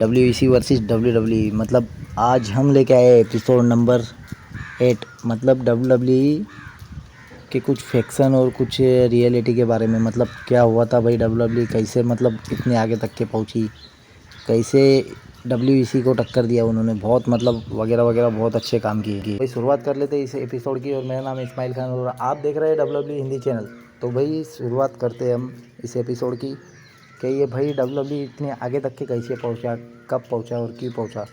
WEC versus WWE मतलब आज हम लेके आए एपिसोड नंबर 8 मतलब WWE के कुछ फैक्शन और कुछ रियलिटी के बारे में मतलब क्या हुआ था भाई WWE कैसे मतलब इतने आगे तक के पहुंची कैसे WEC को टक्कर दिया उन्होंने बहुत मतलब वगैरह वगैरह बहुत अच्छे काम किए भाई। शुरुआत कर लेते हैं इस एपिसोड की और मेरा नाम इस्माइल खान और आप देख रहे हैं WWE हिंदी चैनल। तो भाई शुरुआत करते हैं हम इस एपिसोड की कि ये भाई WWE इतने आगे तक के कैसे पहुंचा, कब पहुंचा और क्यों पहुंचा।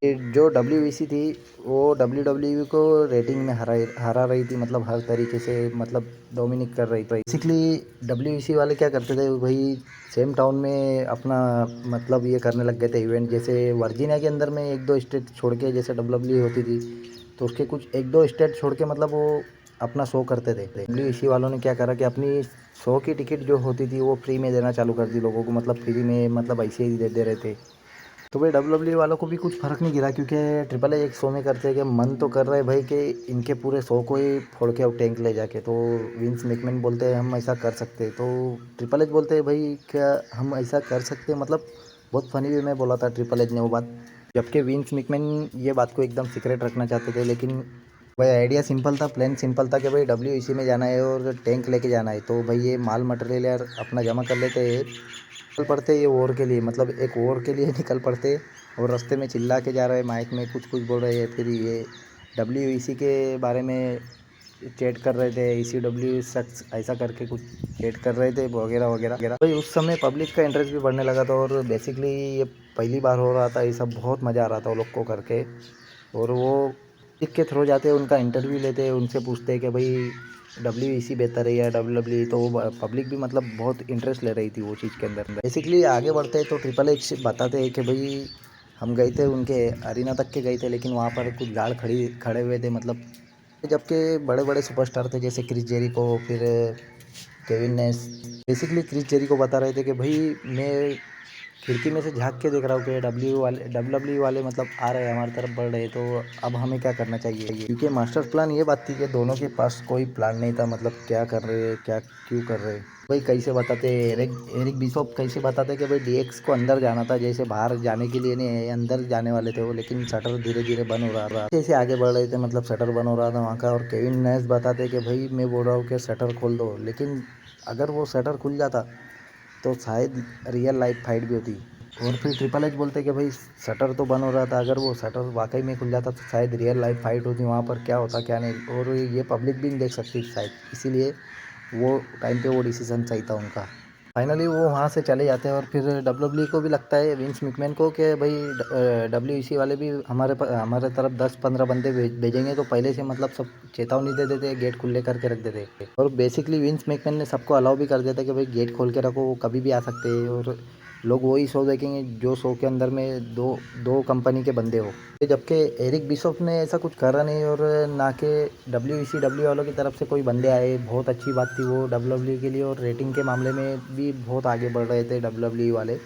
ये जो WEC थी वो WWE को रेटिंग में हरा रही थी मतलब हर तरीके से मतलब डोमिनेट कर रही थी। बेसिकली WEC वाले क्या करते थे भाई सेम टाउन में अपना मतलब ये करने लग गए थे इवेंट। जैसे वर्जीनिया के अंदर में एक दो स्टेट छोड़ के जैसे WWE होती थी तो उसके कुछ एक दो स्टेट छोड़ के मतलब वो अपना शो करते थे। WEC वालों ने क्या करा कि अपनी शो की टिकट जो होती थी वो फ्री में देना चालू कर दी लोगों को, मतलब फ्री में मतलब ऐसे ही दे रहे थे। तो भाई WWE वालों को भी कुछ फ़र्क नहीं गिरा क्योंकि ट्रिपल एच एक शो में करते हैं कि मन तो कर रहा है भाई कि इनके पूरे शो को ही फोड़ के और टैंक ले जाके। तो विंस मैकमैन बोलते हैं हम ऐसा कर सकते हैं, तो ट्रिपल एच बोलते हैं भाई क्या हम ऐसा कर सकते हैं। मतलब बहुत फनी वे में बोला था ट्रिपल एच ने वो बात, जबकि विंस मैकमैन ये बात को एकदम सीक्रेट रखना चाहते थे। लेकिन भाई आइडिया सिंपल था, प्लान सिंपल था कि भाई WEC में जाना है और टैंक लेके जाना है। तो भाई ये माल मटेरियल यार अपना जमा कर लेते हैं, निकल पड़ते ये वॉर के लिए, मतलब एक वॉर के लिए निकल पड़ते। और रास्ते में चिल्ला के जा रहे हैं, माइक में कुछ कुछ बोल रहे हैं, फिर ये WEC के बारे में चैट कर रहे थे, ECW सक्स ऐसा करके कुछ चैट कर रहे थे वगैरह वगैरह वगैरह। तो उस समय पब्लिक का इंटरेस्ट भी बढ़ने लगा था और बेसिकली ये पहली बार हो रहा था, ये सब बहुत मज़ा आ रहा था वो लोग को करके। और वो पब्लिक के थ्रू जाते हैं, उनका इंटरव्यू लेते हैं, उनसे पूछते हैं कि भाई WEC बेहतर है या WWE। तो वो पब्लिक भी मतलब बहुत इंटरेस्ट ले रही थी वो चीज़ के अंदर। बेसिकली आगे बढ़ते हैं तो ट्रिपल एच बताते हैं कि भाई हम गए थे उनके अरीना तक के गए थे, लेकिन वहाँ पर कुछ गार्ड खड़े हुए थे, मतलब जबकि बड़े बड़े सुपरस्टार थे जैसे क्रिस जेरिको, फिर केविन नेस। बेसिकली क्रिस जेरिको बता रहे थे कि भाई मैं खिड़की में से झांक के देख रहा हूँ कि WWE वाले मतलब आ रहे हैं हमारी तरफ बढ़ रहे हैं, तो अब हमें क्या करना चाहिए। क्योंकि मास्टर प्लान ये बात थी कि दोनों के पास कोई प्लान नहीं था, मतलब क्या कर रहे हैं क्या क्यों कर रहे हैं। भाई कैसे बताते एरिक बिशॉप कैसे बताते कि भाई DX को अंदर जाना था, जैसे बाहर जाने के लिए नहीं अंदर जाने वाले थे वो, लेकिन शटर धीरे धीरे बंद हो रहा था, जैसे आगे बढ़ रहे थे मतलब शटर बंद हो रहा था वहाँ का। और केविन नेस बताते कि भाई मैं बोल रहा हूँ कि शटर खोल दो, लेकिन अगर वो शटर खुल जाता तो शायद रियल लाइफ फाइट भी होती। और फिर ट्रिपल एच बोलते कि भाई शटर तो बंद हो रहा था, अगर वो शटर वाकई में खुल जाता तो शायद रियल लाइफ फाइट होती, वहाँ पर क्या होता क्या नहीं, और ये पब्लिक भी नहीं देख सकती शायद, इसीलिए वो टाइम पे वो डिसीजन सही था उनका। फाइनली वो वहाँ से चले जाते हैं और फिर WWE को भी लगता है विंस मैकमैन को कि भाई WEC वाले भी हमारे तरफ 10-15 बंदे भेजेंगे, तो पहले से मतलब सब चेतावनी दे देते, गेट खुले करके रख देते। और बेसिकली विंस मैकमैन ने सबको अलाउ भी कर देता कि भाई गेट खोल के रखो, वो कभी भी आ सकते हैं और लोग वही शो देखेंगे जो शो के अंदर में दो दो कंपनी के बंदे हो। जबकि एरिक बिशॉप ने ऐसा कुछ करा नहीं और ना कि WEC वालों की तरफ से कोई बंदे आए, बहुत अच्छी बात थी वो WWE के लिए। और रेटिंग के मामले में भी बहुत आगे बढ़ रहे थे WWE वाले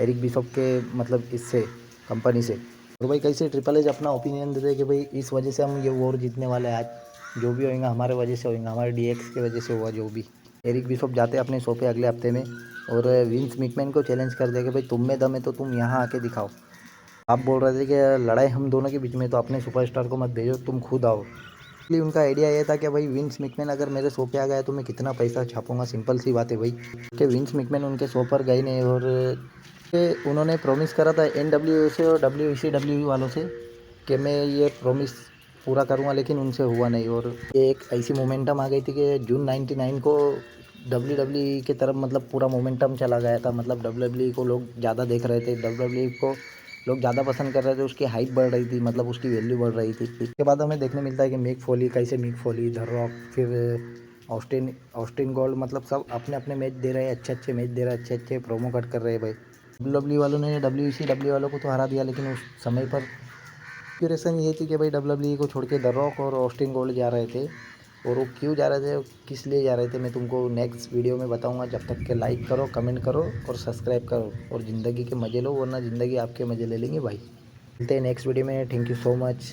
एरिक बिशॉप के मतलब इससे कंपनी से। और भाई कैसे ट्रिपल एच अपना ओपिनियन देते कि भाई इस वजह से हम ये वॉर जीतने वाले हैं, आज जो भी होएगा हमारे वजह से होएगा, हमारे DX की वजह से हुआ जो भी। एरिक बिशॉप जाते अपने शो पे अगले हफ्ते में और विंस मैकमैन को चैलेंज कर दे कि भाई तुम में दम है तो तुम यहाँ आके दिखाओ। आप बोल रहे थे कि लड़ाई हम दोनों के बीच में, तो अपने सुपरस्टार को मत भेजो, तुम खुद आओ। इसलिए उनका आइडिया ये था कि भाई विंस मैकमैन अगर मेरे शो पे आ गया तो मैं कितना पैसा छापूंगा, सिंपल सी बात है भाई। कि विंस मैकमैन उनके शो पर गए नहीं और उन्होंने प्रॉमिस करा था NWA से और WCW वालों से कि मैं ये प्रॉमिस पूरा करूँगा, लेकिन उनसे हुआ नहीं। और ये एक ऐसी मोमेंटम आ गई थी कि जून 99 को WWE की तरफ मतलब पूरा मोमेंटम चला गया था, मतलब WWE को लोग ज़्यादा देख रहे थे, WWE को लोग ज़्यादा पसंद कर रहे थे, उसकी हाइप बढ़ रही थी, मतलब उसकी वैल्यू बढ़ रही थी। इसके बाद हमें देखने मिलता है कि मिक फोली कैसे मिक फोली, द रॉक, फिर ऑस्टिन गोल्ड, मतलब सब अपने अपने मैच दे रहे हैं, अच्छे अच्छे मैच दे रहे हैं, अच्छे अच्छे प्रोमो कट कर रहे हैं भाई। WWE वालों ने WCW वालों को तो हरा दिया, लेकिन उस समय पर इंस्पिरेशन ये थी कि भाई WWE को छोड़ के द रॉक और ऑस्टिन गोल्ड जा रहे थे। और वो क्यों जा रहे थे, किस लिए जा रहे थे, मैं तुमको नेक्स्ट वीडियो में बताऊंगा। जब तक के लाइक करो, कमेंट करो और सब्सक्राइब करो और ज़िंदगी के मज़े लो, वरना ज़िंदगी आपके मज़े ले लेंगे भाई। मिलते हैं नेक्स्ट वीडियो में, थैंक यू सो मच।